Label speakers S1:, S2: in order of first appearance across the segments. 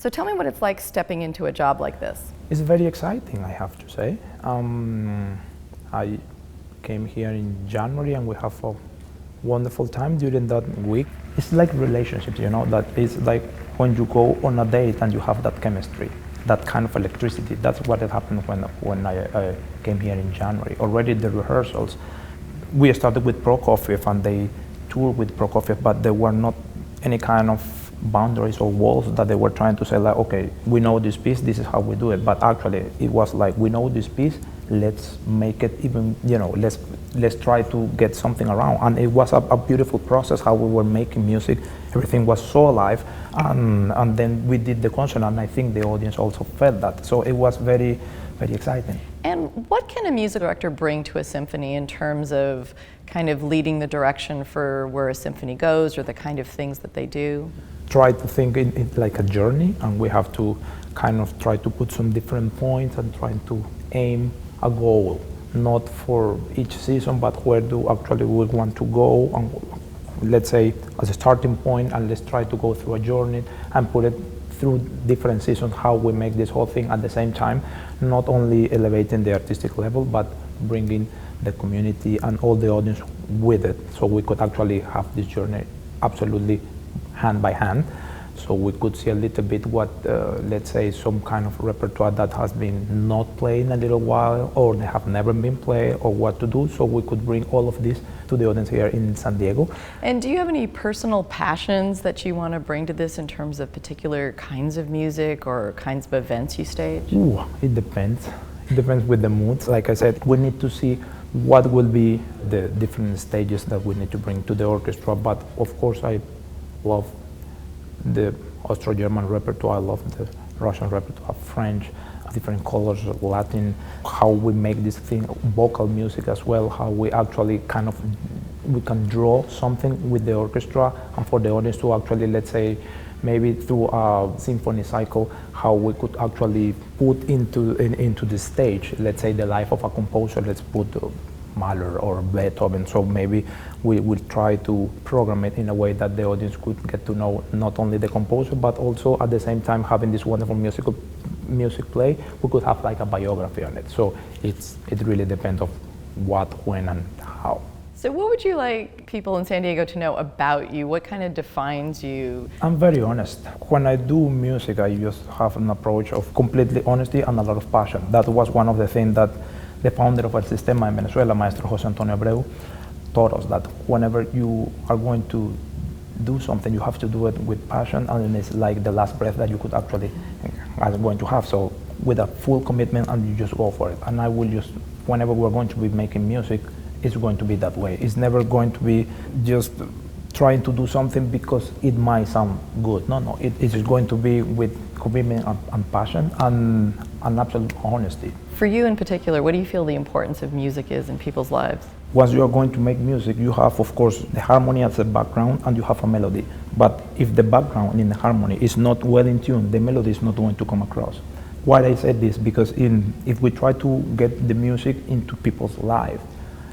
S1: So tell me what it's like stepping into a job like this.
S2: It's very exciting, I have to say. I came here in January and we have a wonderful time during that week. It's like relationships, that is like when you go on a date and you have that chemistry, that kind of electricity. That's what had happened when I came here in January. Already the rehearsals, we started with Prokofiev and they toured with Prokofiev, but there were not any kind of boundaries or walls that they were trying to say like, okay, we know this piece, this is how we do it. But actually it was like, we know this piece, let's make it even, let's try to get something around. And it was a beautiful process how we were making music. Everything was so alive. And then we did the concert and I think the audience also felt that. So it was very, very exciting.
S1: And what can a music director bring to a symphony in terms of kind of leading the direction for where a symphony goes or the kind of things that they do?
S2: Try to think in it like a journey, and we have to kind of try to put some different points and try to aim a goal, not for each season, but where do actually we want to go, and let's say as a starting point, and let's try to go through a journey and put it through different seasons, how we make this whole thing at the same time, not only elevating the artistic level, but bringing the community and all the audience with it, so we could actually have this journey absolutely hand by hand. So we could see a little bit what, let's say, some kind of repertoire that has been not played in a little while, or they have never been played, or what to do. So we could bring all of this to the audience here in San Diego.
S1: And do you have any personal passions that you want to bring to this in terms of particular kinds of music or kinds of events you stage?
S2: Ooh, it depends. It depends with the moods. Like I said, we need to see what will be the different stages that we need to bring to the orchestra. But of course, I love the Austro-German repertoire, I love the Russian repertoire, French, different colors, Latin, how we make this thing, vocal music as well, how we actually we can draw something with the orchestra and for the audience to actually, let's say, maybe through a symphony cycle, how we could actually put into the stage, let's say the life of a composer, let's put Mahler or Beethoven, so maybe we will try to program it in a way that the audience could get to know not only the composer, but also at the same time having this wonderful music play, we could have like a biography on it. So it really depends on what, when, and how.
S1: So what would you like people in San Diego to know about you? What kind of defines you?
S2: I'm very honest. When I do music, I just have an approach of completely honesty and a lot of passion. That was one of the things that the founder of El Sistema in Venezuela, Maestro José Antonio Abreu, taught us, that whenever you are going to do something, you have to do it with passion, and it's like the last breath that you could actually are going to have. So with a full commitment, and you just go for it. And I will just, whenever we're going to be making music, it's going to be that way. It's never going to be just trying to do something because it might sound good. No, it is going to be with commitment and passion and absolute honesty.
S1: For you in particular, what do you feel the importance of music is in people's lives?
S2: Once you are going to make music, you have, of course, the harmony as a background and you have a melody. But if the background in the harmony is not well in tune, the melody is not going to come across. Why I said this? Because if we try to get the music into people's life,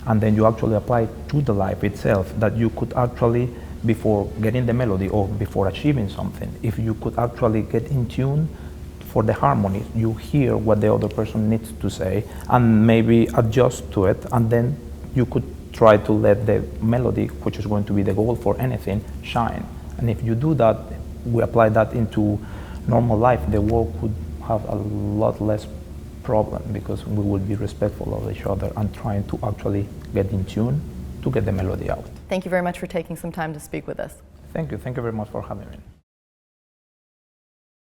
S2: and then you actually apply to the life itself, that you could actually, before getting the melody or before achieving something, if you could actually get in tune for the harmony, you hear what the other person needs to say and maybe adjust to it, and then you could try to let the melody, which is going to be the goal for anything, shine. And if you do that, we apply that into normal life, the world could have a lot less problem because we will be respectful of each other and trying to actually get in tune to get the melody out.
S1: Thank you very much for taking some time to speak with us.
S2: Thank you very much for having me.